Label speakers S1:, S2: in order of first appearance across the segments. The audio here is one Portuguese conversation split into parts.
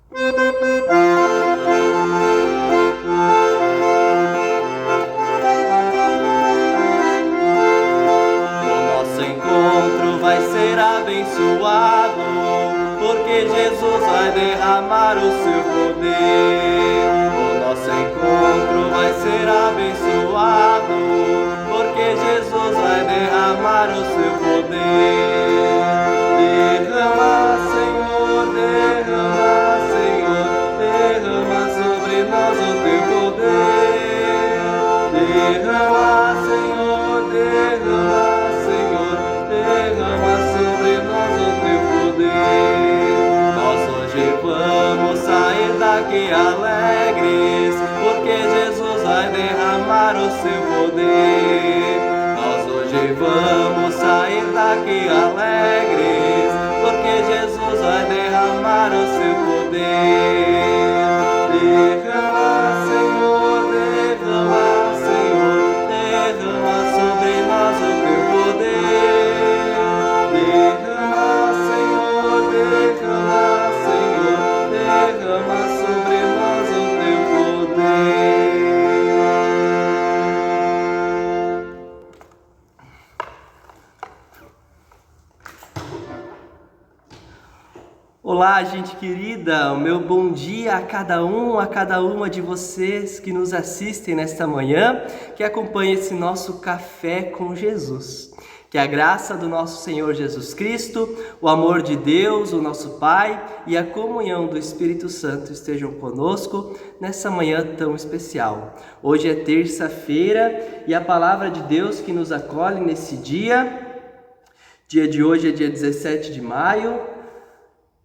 S1: Nosso encontro vai ser abençoado, porque Jesus vai derramar o seu poder. O nosso encontro vai ser abençoado, porque Jesus vai derramar o seu poder. Derrama, Senhor, derrama, Senhor, derrama sobre nós o teu poder. Derrama, Senhor, derrama, Senhor, derrama sobre nós o teu poder. Nós hoje vamos sair daqui alegres, porque Jesus vai derramar o seu poder. Nós hoje vamos sair daqui alegres, porque Jesus vai derramar o seu poder. Derrama, Senhor, derrama, Senhor, derrama sobre nós o teu poder. Derrama, Senhor, derrama, Senhor, derrama sobre nós o teu poder. Olá, gente querida, o meu bom dia a cada uma de vocês que nos assistem nesta manhã, que acompanha esse nosso Café com Jesus. Que a graça do nosso Senhor Jesus Cristo, o amor de Deus, o nosso Pai e a comunhão do Espírito Santo estejam conosco nessa manhã tão especial. Hoje é terça-feira e a palavra de Deus que nos acolhe nesse dia de hoje é dia 17 de maio.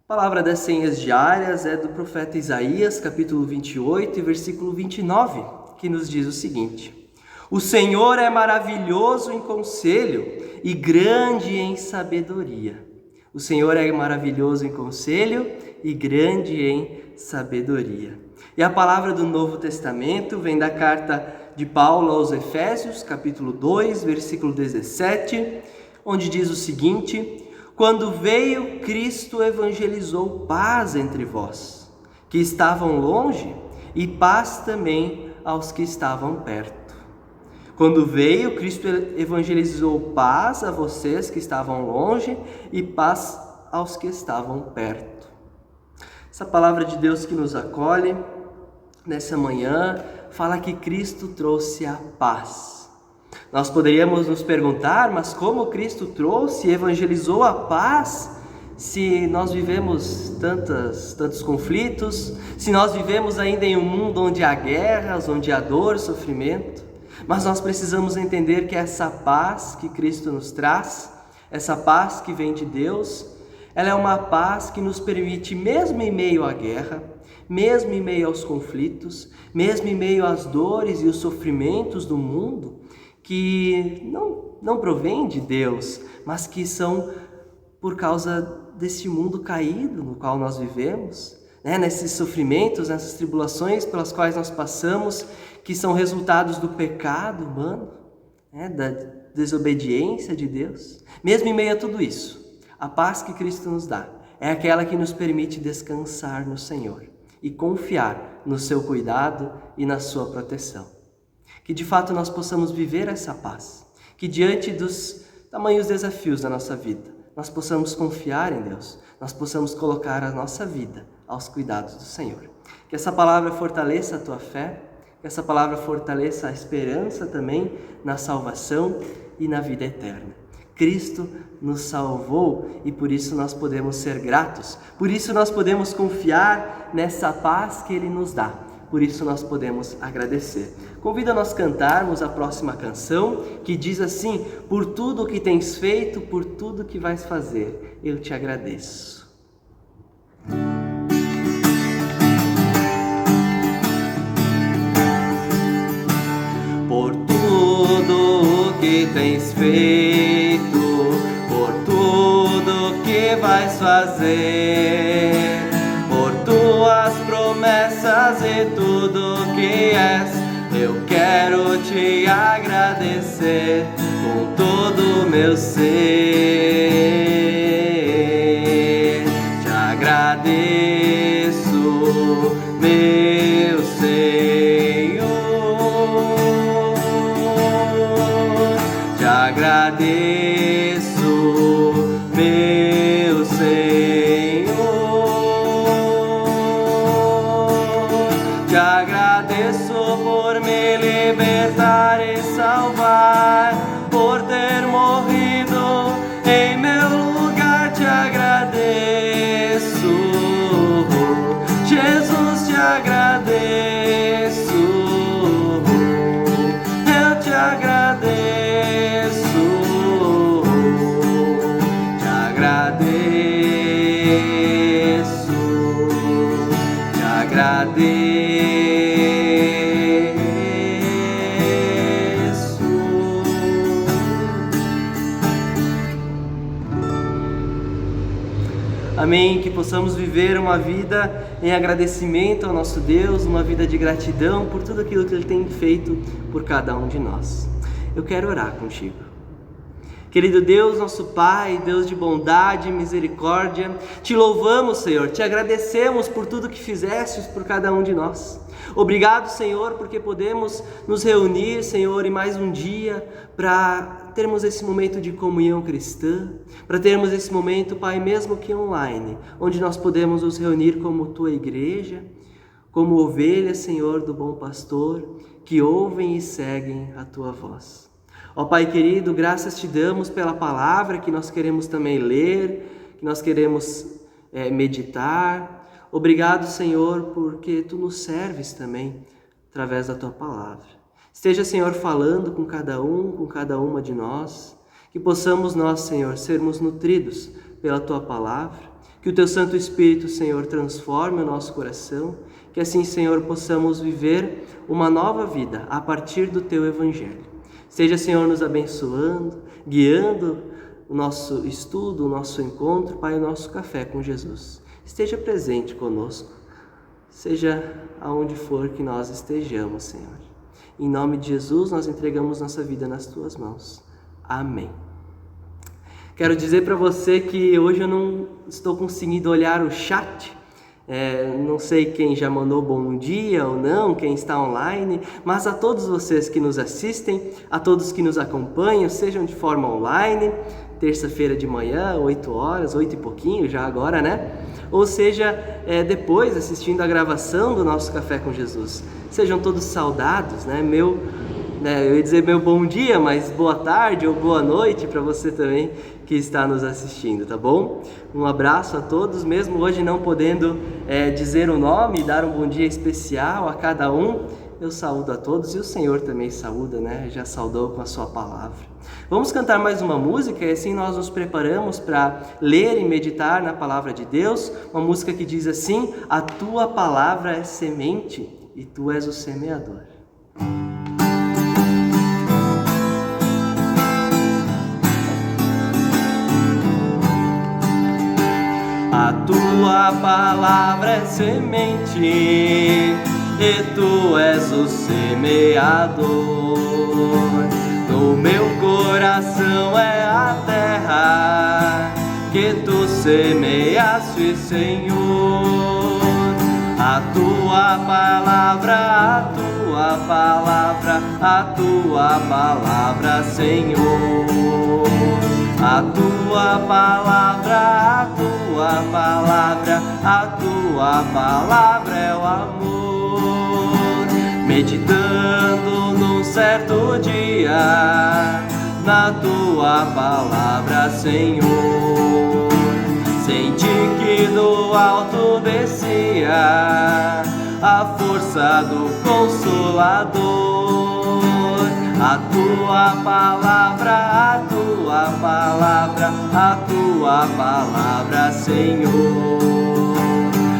S1: A palavra das senhas diárias é do profeta Isaías, capítulo 28 e versículo 29, que nos diz o seguinte: O Senhor é maravilhoso em conselho e grande em sabedoria. O Senhor é maravilhoso em conselho e grande em sabedoria. E a palavra do Novo Testamento vem da carta de Paulo aos Efésios, capítulo 2, versículo 17, onde diz o seguinte: Quando veio, Cristo evangelizou paz entre vós, que estavam longe, e paz também aos que estavam perto. Quando veio, Cristo evangelizou paz a vocês que estavam longe, e paz aos que estavam perto. Essa palavra de Deus que nos acolhe nessa manhã fala que Cristo trouxe a paz. Nós poderíamos nos perguntar, mas como Cristo trouxe e evangelizou a paz se nós vivemos tantos conflitos, se nós vivemos ainda em um mundo onde há guerras, onde há dor, sofrimento? Mas nós precisamos entender que essa paz que Cristo nos traz, essa paz que vem de Deus, ela é uma paz que nos permite, mesmo em meio à guerra, mesmo em meio aos conflitos, mesmo em meio às dores e os sofrimentos do mundo, que não provém de Deus, mas que são por causa desse mundo caído no qual nós vivemos, nesses sofrimentos, nessas tribulações pelas quais nós passamos, que são resultados do pecado humano, da desobediência de Deus. Mesmo em meio a tudo isso, a paz que Cristo nos dá é aquela que nos permite descansar no Senhor e confiar no seu cuidado e na sua proteção. Que de fato nós possamos viver essa paz, que diante dos tamanhos desafios da nossa vida, nós possamos confiar em Deus, nós possamos colocar a nossa vida aos cuidados do Senhor. Que essa palavra fortaleça a tua fé, que essa palavra fortaleça a esperança também na salvação e na vida eterna. Cristo nos salvou e por isso nós podemos ser gratos, por isso nós podemos confiar nessa paz que Ele nos dá. Por isso nós podemos agradecer. Convido a nós cantarmos a próxima canção, que diz assim: Por tudo o que tens feito, por tudo que vais fazer, eu te agradeço. Por tudo o que tens feito, por tudo que vais fazer, por tuas promessas e tudo que és, eu quero te agradecer com todo o meu ser. Te agradeço meu Senhor. Te agradeço, meu Senhor. Te agradeço por me libertar e salvar, por ter morrido em meu lugar. Te agradeço, Jesus, te agradeço, eu te agradeço, te agradeço, te agradeço. Amém, que possamos viver uma vida em agradecimento ao nosso Deus, uma vida de gratidão por tudo aquilo que Ele tem feito por cada um de nós. Eu quero orar contigo. Querido Deus, nosso Pai, Deus de bondade e misericórdia, te louvamos, Senhor, te agradecemos por tudo que fizestes por cada um de nós. Obrigado, Senhor, porque podemos nos reunir, Senhor, em mais um dia para termos esse momento de comunhão cristã, para termos esse momento, Pai, mesmo que online, onde nós podemos nos reunir como Tua igreja, como ovelhas, Senhor, do bom pastor, que ouvem e seguem a Tua voz. Ó Pai querido, graças te damos pela palavra que nós queremos também ler, que nós queremos meditar. Obrigado, Senhor, porque Tu nos serves também através da Tua palavra. Esteja, Senhor, falando com cada uma de nós, que possamos nós, Senhor, sermos nutridos pela Tua palavra, que o Teu Santo Espírito, Senhor, transforme o nosso coração, que assim, Senhor, possamos viver uma nova vida a partir do Teu Evangelho. Esteja, Senhor, nos abençoando, guiando o nosso estudo, o nosso encontro, Pai, o nosso café com Jesus. Esteja presente conosco, seja aonde for que nós estejamos, Senhor. Em nome de Jesus, nós entregamos nossa vida nas Tuas mãos. Amém. Quero dizer para você que hoje eu não estou conseguindo olhar o chat. Não sei quem já mandou bom dia ou não, quem está online, mas a todos vocês que nos assistem, a todos que nos acompanham, sejam de forma online, terça-feira de manhã, 8 horas, 8 e pouquinho já agora, né? Ou seja, depois assistindo a gravação do nosso Café com Jesus. Sejam todos saudados, né? Eu ia dizer meu bom dia, mas boa tarde ou boa noite para você também que está nos assistindo, tá bom? Um abraço a todos, mesmo hoje não podendo dizer o nome, dar um bom dia especial a cada um, eu saúdo a todos e o Senhor também saúda, né? Já saudou com a sua palavra. Vamos cantar mais uma música e assim nós nos preparamos para ler e meditar na palavra de Deus, uma música que diz assim: a Tua palavra é semente e Tu és o semeador. A Tua palavra é semente e Tu és o semeador. No meu coração é a terra que Tu semeaste, Senhor. A Tua palavra, a Tua palavra, a Tua palavra, Senhor. A Tua palavra, a Tua palavra, a Tua palavra é o amor. Meditando num certo dia na Tua palavra, Senhor, senti que do alto descia a força do Consolador. A Tua palavra, a Tua palavra, a Tua palavra, Senhor.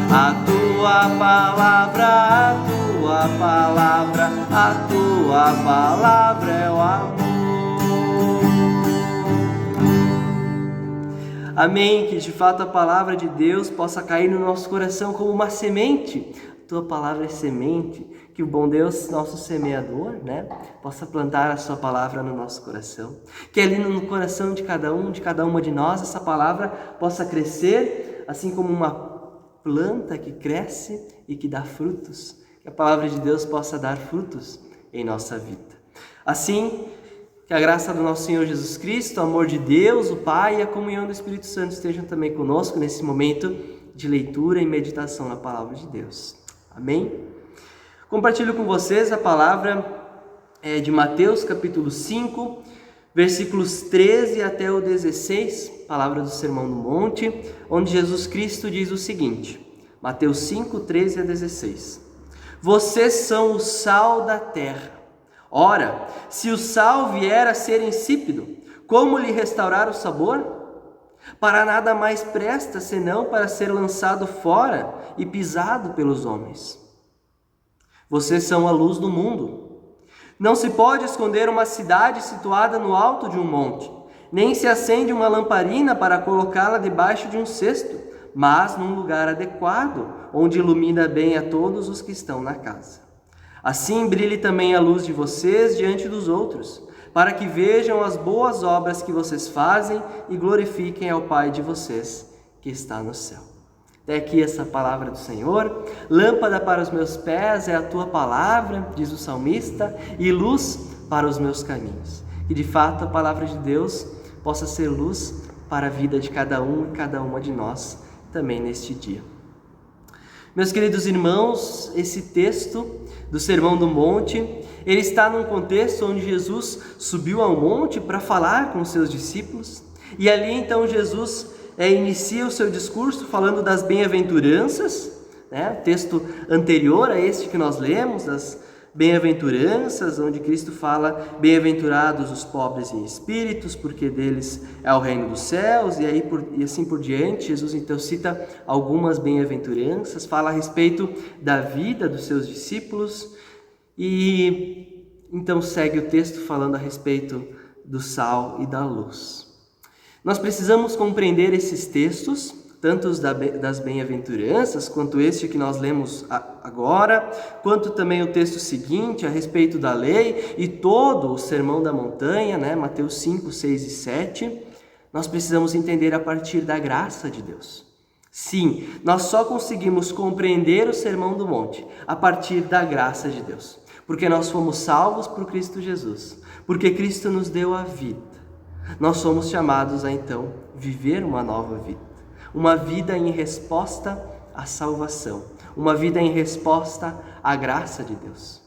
S1: A Tua palavra, a Tua palavra, a Tua palavra é o amor. Amém, que de fato a palavra de Deus possa cair no nosso coração como uma semente. A Tua palavra é semente, que o bom Deus, nosso semeador, né, possa plantar a Sua palavra no nosso coração. Que ali no coração de cada uma de nós, essa palavra possa crescer, assim como uma planta que cresce e que dá frutos. Que a palavra de Deus possa dar frutos em nossa vida. Assim, que a graça do nosso Senhor Jesus Cristo, o amor de Deus, o Pai e a comunhão do Espírito Santo estejam também conosco nesse momento de leitura e meditação na palavra de Deus. Amém? Compartilho com vocês a palavra de Mateus capítulo 5, versículos 13 até o 16, palavra do Sermão do Monte, onde Jesus Cristo diz o seguinte, Mateus 5, 13 a 16. Vocês são o sal da terra. Ora, se o sal vier a ser insípido, como lhe restaurar o sabor? Para nada mais presta, senão para ser lançado fora e pisado pelos homens. Vocês são a luz do mundo. Não se pode esconder uma cidade situada no alto de um monte, nem se acende uma lamparina para colocá-la debaixo de um cesto, mas num lugar adequado, onde ilumina bem a todos os que estão na casa. Assim brilhe também a luz de vocês diante dos outros, para que vejam as boas obras que vocês fazem e glorifiquem ao Pai de vocês que está no céu. Até aqui essa palavra do Senhor. Lâmpada para os meus pés é a tua palavra, diz o salmista, e luz para os meus caminhos. Que de fato a palavra de Deus possa ser luz para a vida de cada um e cada uma de nós também neste dia. Meus queridos irmãos, esse texto do Sermão do Monte, ele está num contexto onde Jesus subiu ao monte para falar com os seus discípulos, e ali então Jesus inicia o seu discurso falando das bem-aventuranças, né? Texto anterior a este que nós lemos, das bem-aventuranças, onde Cristo fala, bem-aventurados os pobres em espíritos, porque deles é o reino dos céus, e assim por diante. Jesus então cita algumas bem-aventuranças, fala a respeito da vida dos seus discípulos, e então segue o texto falando a respeito do sal e da luz. Nós precisamos compreender esses textos, tanto os das bem-aventuranças, quanto este que nós lemos agora, quanto também o texto seguinte a respeito da lei e todo o Sermão da Montanha, né? Mateus 5, 6 e 7, nós precisamos entender a partir da graça de Deus. Sim, nós só conseguimos compreender o Sermão do Monte a partir da graça de Deus, porque nós fomos salvos por Cristo Jesus, porque Cristo nos deu a vida. Nós somos chamados a então viver uma nova vida. Uma vida em resposta à salvação, uma vida em resposta à graça de Deus.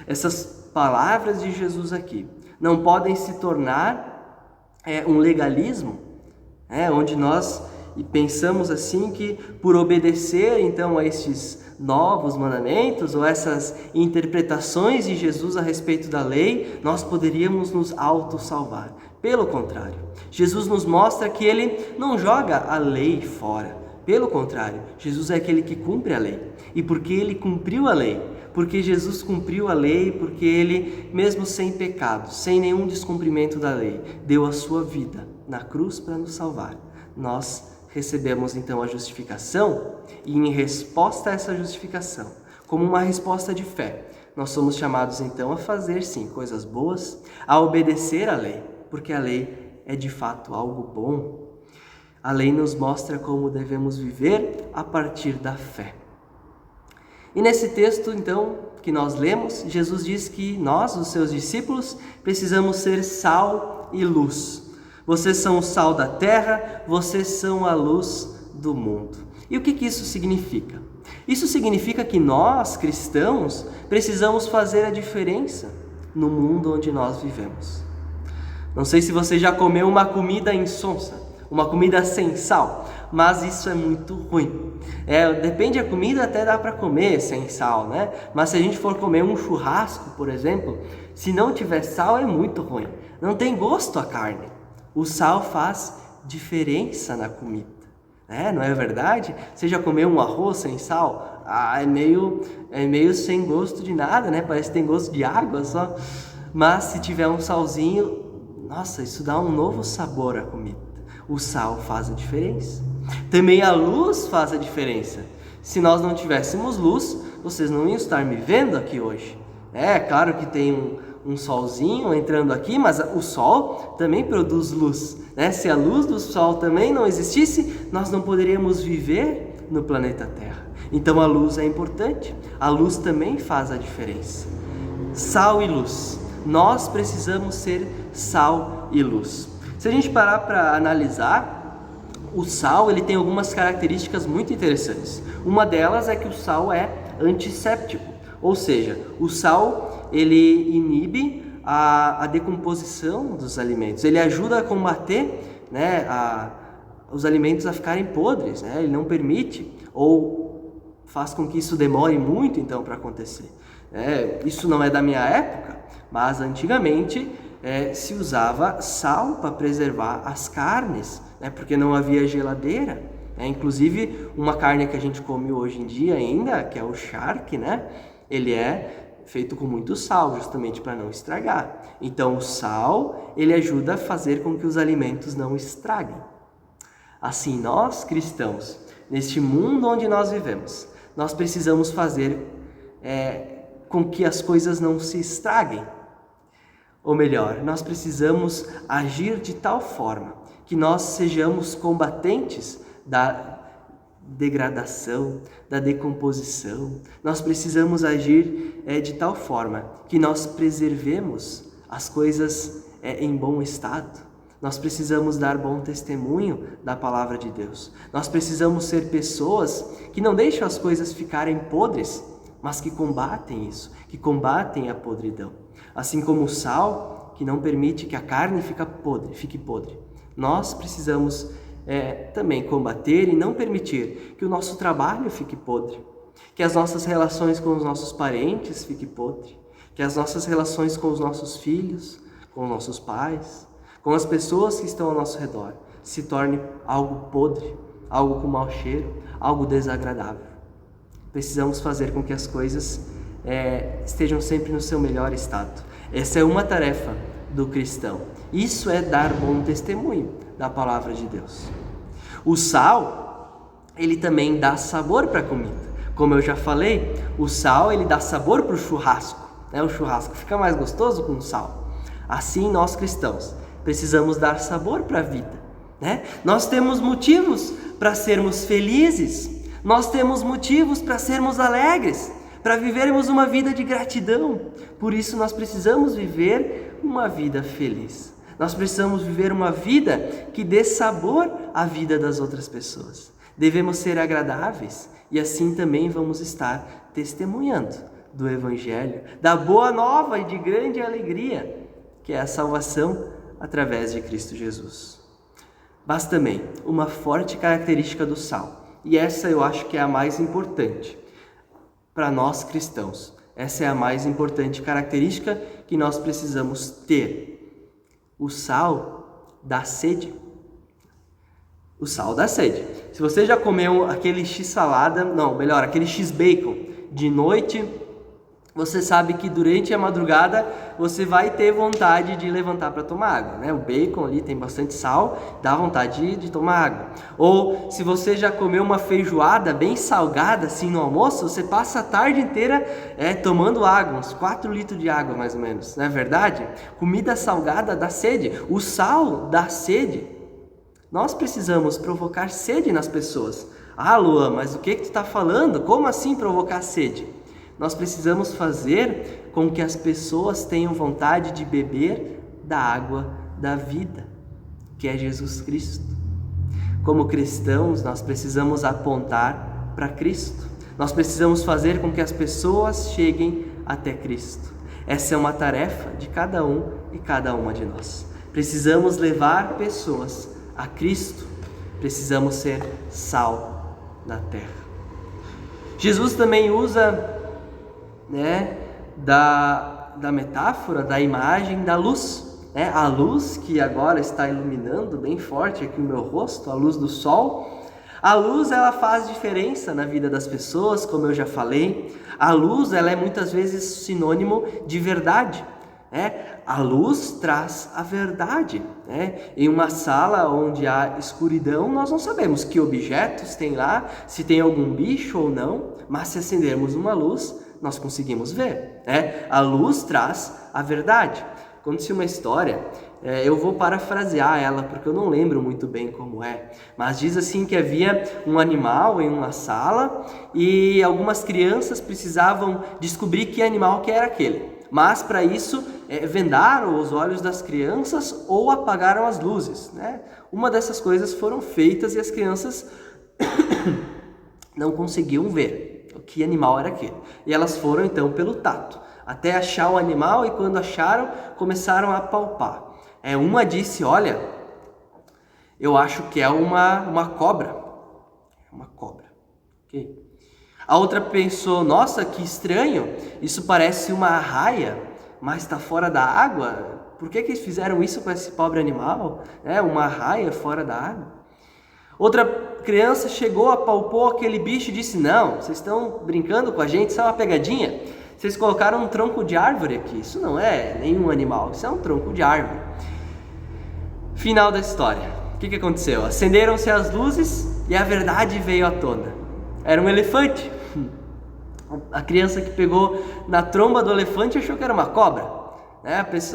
S1: Essas palavras de Jesus aqui não podem se tornar um legalismo, onde nós pensamos assim que por obedecer então a estes novos mandamentos ou essas interpretações de Jesus a respeito da lei, nós poderíamos nos autossalvar. Pelo contrário, Jesus nos mostra que ele não joga a lei fora. Pelo contrário, Jesus é aquele que cumpre a lei. E porque ele cumpriu a lei, porque Jesus cumpriu a lei, porque ele, mesmo sem pecado, sem nenhum descumprimento da lei, deu a sua vida na cruz para nos salvar. Nós recebemos então a justificação e em resposta a essa justificação, como uma resposta de fé, nós somos chamados então a fazer sim coisas boas, a obedecer à lei, porque a lei é de fato algo bom. A lei nos mostra como devemos viver a partir da fé. E nesse texto então que nós lemos, Jesus diz que nós, os seus discípulos, precisamos ser sal e luz. Vocês são o sal da terra, vocês são a luz do mundo. E o que isso significa? Isso significa que nós, cristãos, precisamos fazer a diferença no mundo onde nós vivemos. Não sei se você já comeu uma comida insonsa, uma comida sem sal, mas isso é muito ruim. Depende da comida, até dá para comer sem sal, né? Mas se a gente for comer um churrasco, por exemplo, se não tiver sal é muito ruim. Não tem gosto a carne. O sal faz diferença na comida, né? Não é verdade? Você já comeu um arroz sem sal? É meio sem gosto de nada, né? Parece que tem gosto de água só. Mas se tiver um salzinho, nossa, isso dá um novo sabor à comida. O sal faz a diferença. Também a luz faz a diferença. Se nós não tivéssemos luz, vocês não iam estar me vendo aqui hoje. É claro que tem um solzinho entrando aqui, mas o sol também produz luz, né? Se a luz do sol também não existisse, nós não poderíamos viver no planeta Terra. Então a luz é importante, a luz também faz a diferença. Sal e luz, nós precisamos ser sal e luz. Se a gente parar para analisar, o sal ele tem algumas características muito interessantes. Uma delas é que o sal é antisséptico, ou seja, o sal ele inibe a decomposição dos alimentos, ele ajuda a combater, né, os alimentos a ficarem podres, né? Ele não permite ou faz com que isso demore muito então para acontecer. Isso não é da minha época, mas antigamente se usava sal para preservar as carnes, né? Porque não havia geladeira. Inclusive uma carne que a gente come hoje em dia ainda, que é o charque, né? Ele é feito com muito sal, justamente para não estragar. Então o sal, ele ajuda a fazer com que os alimentos não estraguem. Assim, nós cristãos, neste mundo onde nós vivemos, nós precisamos fazer com que as coisas não se estraguem. Ou melhor, nós precisamos agir de tal forma que nós sejamos combatentes da degradação, da decomposição. Nós precisamos agir de tal forma que nós preservemos as coisas em bom estado. Nós precisamos dar bom testemunho da palavra de Deus. Nós precisamos ser pessoas que não deixam as coisas ficarem podres, mas que combatem isso, que combatem a podridão. Assim como o sal, que não permite que a carne fique podre. Nós precisamos também combater e não permitir que o nosso trabalho fique podre, que as nossas relações com os nossos parentes fiquem podre, que as nossas relações com os nossos filhos, com os nossos pais, com as pessoas que estão ao nosso redor, se torne algo podre, algo com mau cheiro, algo desagradável. Precisamos fazer com que as coisas estejam sempre no seu melhor estado. Essa é uma tarefa do cristão. Isso é dar bom testemunho da palavra de Deus. O sal, ele também dá sabor para a comida. Como eu já falei, o sal ele dá sabor para o churrasco. O churrasco fica mais gostoso com sal. Assim, nós cristãos precisamos dar sabor para a vida. Nós temos motivos para sermos felizes, nós temos motivos para sermos alegres, para vivermos uma vida de gratidão. Por isso nós precisamos viver uma vida feliz. Nós precisamos viver uma vida que dê sabor à vida das outras pessoas. Devemos ser agradáveis e assim também vamos estar testemunhando do Evangelho, da boa nova e de grande alegria, que é a salvação através de Cristo Jesus. Mas também uma forte característica do sal, e essa eu acho que é a mais importante para nós cristãos. Essa é a mais importante característica que nós precisamos ter. O sal dá sede. O sal dá sede. Se você já comeu aquele x-salada, aquele x-bacon de noite, você sabe que durante a madrugada você vai ter vontade de levantar para tomar água, O bacon ali tem bastante sal, dá vontade de tomar água. Ou se você já comeu uma feijoada bem salgada assim no almoço, você passa a tarde inteira tomando água, uns 4 litros de água mais ou menos, não é verdade? Comida salgada dá sede, o sal dá sede. Nós precisamos provocar sede nas pessoas. Luan, mas o que tu está falando? Como assim provocar sede? Nós precisamos fazer com que as pessoas tenham vontade de beber da água da vida, que é Jesus Cristo. Como cristãos, nós precisamos apontar para Cristo. Nós precisamos fazer com que as pessoas cheguem até Cristo. Essa é uma tarefa de cada um e cada uma de nós. Precisamos levar pessoas a Cristo. Precisamos ser sal na terra. Jesus também usa da metáfora, da imagem da luz. A luz que agora está iluminando bem forte aqui o meu rosto, a luz do sol. A luz ela faz diferença na vida das pessoas, como eu já falei. A luz ela é muitas vezes sinônimo de verdade. A luz traz a verdade. Em uma sala onde há escuridão, nós não sabemos que objetos tem lá, se tem algum bicho ou não, mas se acendermos uma luz, nós conseguimos ver. A luz traz a verdade. Conta-se uma história, eu vou parafrasear ela porque eu não lembro muito bem como é, mas diz assim que havia um animal em uma sala e algumas crianças precisavam descobrir que animal que era aquele. Mas para isso vendaram os olhos das crianças ou apagaram as luzes, né? Uma dessas coisas foram feitas e as crianças não conseguiam ver o que animal era aquele. E elas foram então pelo tato, até achar o animal, e quando acharam, começaram a palpar. Uma disse, olha, eu acho que é uma cobra. Uma cobra. Okay. A outra pensou, nossa, que estranho, isso parece uma arraia, mas está fora da água. Por que eles fizeram isso com esse pobre animal? Uma arraia fora da água. Outra criança chegou, apalpou aquele bicho e disse, não, vocês estão brincando com a gente, isso é uma pegadinha. Vocês colocaram um tronco de árvore aqui, isso não é nenhum animal, isso é um tronco de árvore. Final da história. O que aconteceu? Acenderam-se as luzes e a verdade veio à tona. Era um elefante. A criança que pegou na tromba do elefante achou que era uma cobra.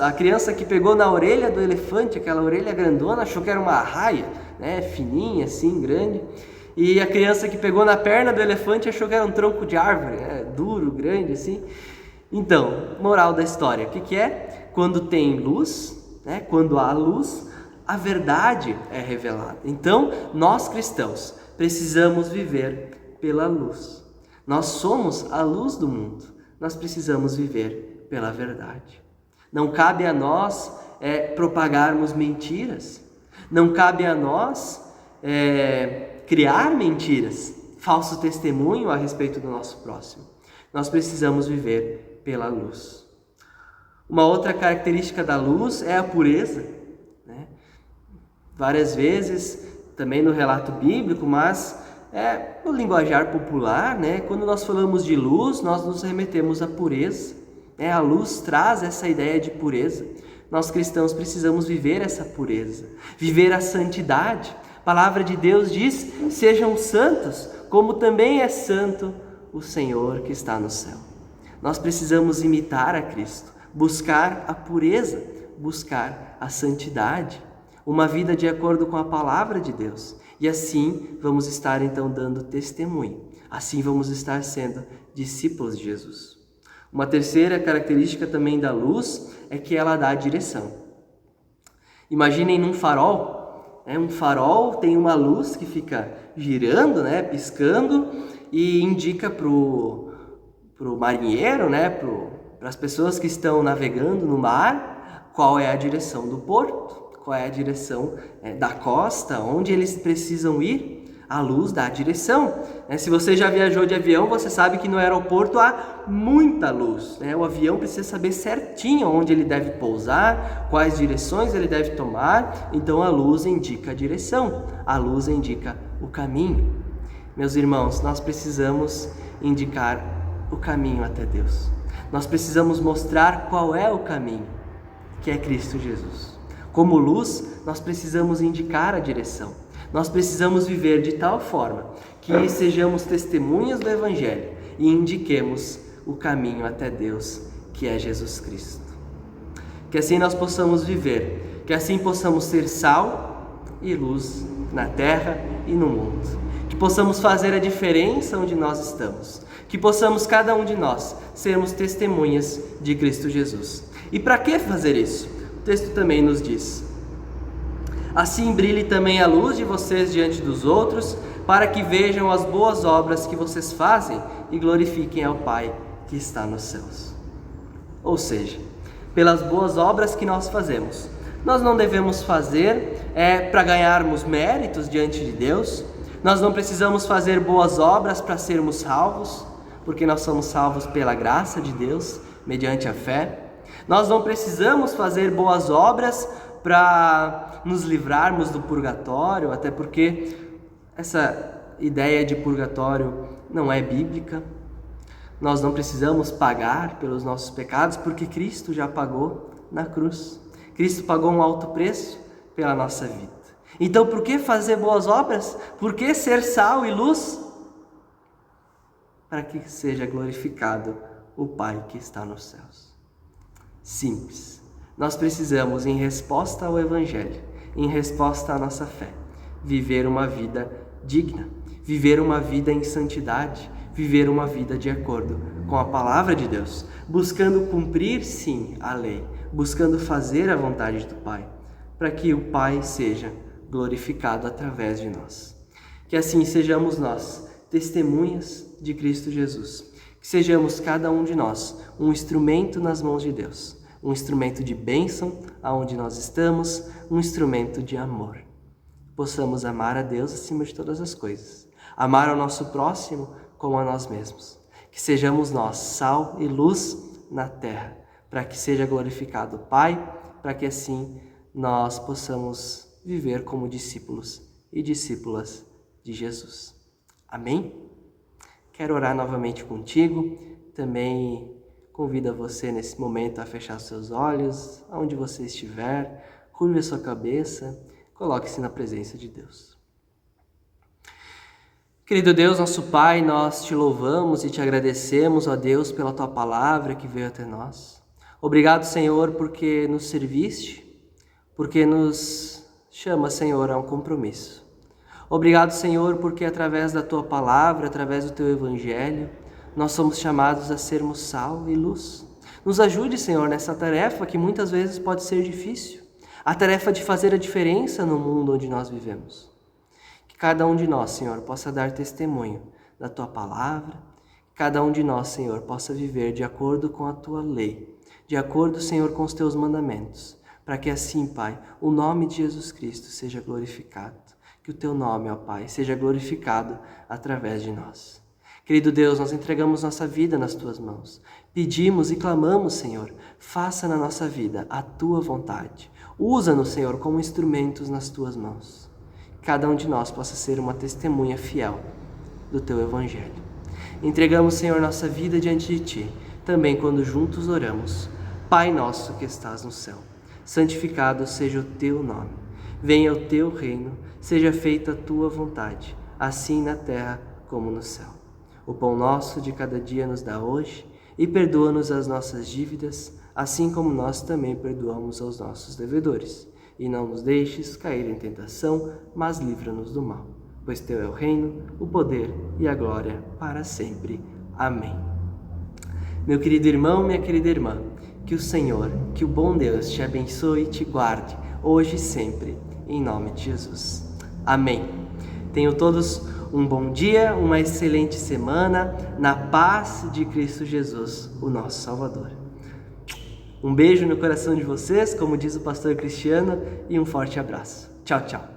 S1: A criança que pegou na orelha do elefante, aquela orelha grandona, achou que era uma arraia, fininha assim, grande. E a criança que pegou na perna do elefante achou que era um tronco de árvore, duro, grande assim. Então, moral da história, o que é? Quando tem luz, quando há luz, a verdade é revelada. Então, nós cristãos precisamos viver pela luz. Nós somos a luz do mundo. Nós precisamos viver pela verdade. Não cabe a nós propagarmos mentiras. Não cabe a nós criar mentiras, falso testemunho a respeito do nosso próximo. Nós precisamos viver pela luz. Uma outra característica da luz é a pureza, Várias vezes, também no relato bíblico, mas no linguajar popular, quando nós falamos de luz, nós nos remetemos à pureza. A luz traz essa ideia de pureza. Nós cristãos precisamos viver essa pureza, viver a santidade. A palavra de Deus diz, sejam santos, como também é santo o Senhor que está no céu. Nós precisamos imitar a Cristo, buscar a pureza, buscar a santidade, uma vida de acordo com a palavra de Deus. E assim vamos estar então dando testemunho, assim vamos estar sendo discípulos de Jesus. Uma terceira característica também da luz é que ela dá direção. Imaginem num farol, um farol tem uma luz que fica girando, piscando, e indica para o marinheiro, para as pessoas que estão navegando no mar, qual é a direção do porto, qual é a direção da costa, onde eles precisam ir. A luz dá a direção. Se você já viajou de avião, você sabe que no aeroporto há muita luz. O avião precisa saber certinho onde ele deve pousar, quais direções ele deve tomar. Então a luz indica a direção, a luz indica o caminho. Meus irmãos, nós precisamos indicar o caminho até Deus. Nós precisamos mostrar qual é o caminho, que é Cristo Jesus. Como luz, nós precisamos indicar a direção. Nós precisamos viver de tal forma que sejamos testemunhas do Evangelho e indiquemos o caminho até Deus, que é Jesus Cristo. Que assim nós possamos viver, que assim possamos ser sal e luz na terra e no mundo. Que possamos fazer a diferença onde nós estamos. Que possamos, cada um de nós, sermos testemunhas de Cristo Jesus. E para que fazer isso? O texto também nos diz: assim brilhe também a luz de vocês diante dos outros, para que vejam as boas obras que vocês fazem e glorifiquem ao Pai que está nos céus. Ou seja, pelas boas obras que nós fazemos, nós não devemos fazer para ganharmos méritos diante de Deus. Nós não precisamos fazer boas obras para sermos salvos, porque nós somos salvos pela graça de Deus, mediante a fé. Nós não precisamos fazer boas obras para nos livrarmos do purgatório, até porque essa ideia de purgatório não é bíblica. Nós não precisamos pagar pelos nossos pecados, porque Cristo já pagou na cruz. Cristo pagou um alto preço pela nossa vida. Então, por que fazer boas obras? Por que ser sal e luz? Para que seja glorificado o Pai que está nos céus. Simples. Nós precisamos, em resposta ao Evangelho, em resposta à nossa fé, viver uma vida digna, viver uma vida em santidade, viver uma vida de acordo com a palavra de Deus, buscando cumprir, sim, a lei, buscando fazer a vontade do Pai, para que o Pai seja glorificado através de nós. Que assim sejamos nós, testemunhas de Cristo Jesus. Que sejamos cada um de nós um instrumento nas mãos de Deus, um instrumento de bênção aonde nós estamos, um instrumento de amor. Possamos amar a Deus acima de todas as coisas, amar ao nosso próximo como a nós mesmos. Que sejamos nós sal e luz na terra, para que seja glorificado o Pai, para que assim nós possamos viver como discípulos e discípulas de Jesus. Amém? Quero orar novamente contigo. Também convido você nesse momento a fechar seus olhos, aonde você estiver, curve a sua cabeça, coloque-se na presença de Deus. Querido Deus, nosso Pai, nós te louvamos e te agradecemos, ó Deus, pela tua palavra que veio até nós. Obrigado, Senhor, porque nos serviste, porque nos chama, Senhor, a um compromisso. Obrigado, Senhor, porque através da tua palavra, através do teu evangelho, nós somos chamados a sermos sal e luz. Nos ajude, Senhor, nessa tarefa que muitas vezes pode ser difícil, a tarefa de fazer a diferença no mundo onde nós vivemos. Que cada um de nós, Senhor, possa dar testemunho da tua palavra, que cada um de nós, Senhor, possa viver de acordo com a tua lei, de acordo, Senhor, com os teus mandamentos, para que assim, Pai, o nome de Jesus Cristo seja glorificado. Que o teu nome, ó Pai, seja glorificado através de nós. Querido Deus, nós entregamos nossa vida nas tuas mãos. Pedimos e clamamos, Senhor, faça na nossa vida a tua vontade. Usa-nos, Senhor, como instrumentos nas tuas mãos. Cada um de nós possa ser uma testemunha fiel do teu evangelho. Entregamos, Senhor, nossa vida diante de ti, também quando juntos oramos. Pai nosso que estás no céu, santificado seja o teu nome. Venha o teu reino, seja feita a tua vontade, assim na terra como no céu. O pão nosso de cada dia nos dá hoje, e perdoa-nos as nossas dívidas, assim como nós também perdoamos aos nossos devedores. E não nos deixes cair em tentação, mas livra-nos do mal. Pois teu é o reino, o poder e a glória para sempre. Amém. Meu querido irmão, minha querida irmã, que o Senhor, que o bom Deus te abençoe e te guarde, hoje e sempre, em nome de Jesus. Amém. Tenham todos um bom dia, uma excelente semana, na paz de Cristo Jesus, o nosso Salvador. Um beijo no coração de vocês, como diz o pastor Cristiano, e um forte abraço. Tchau, tchau.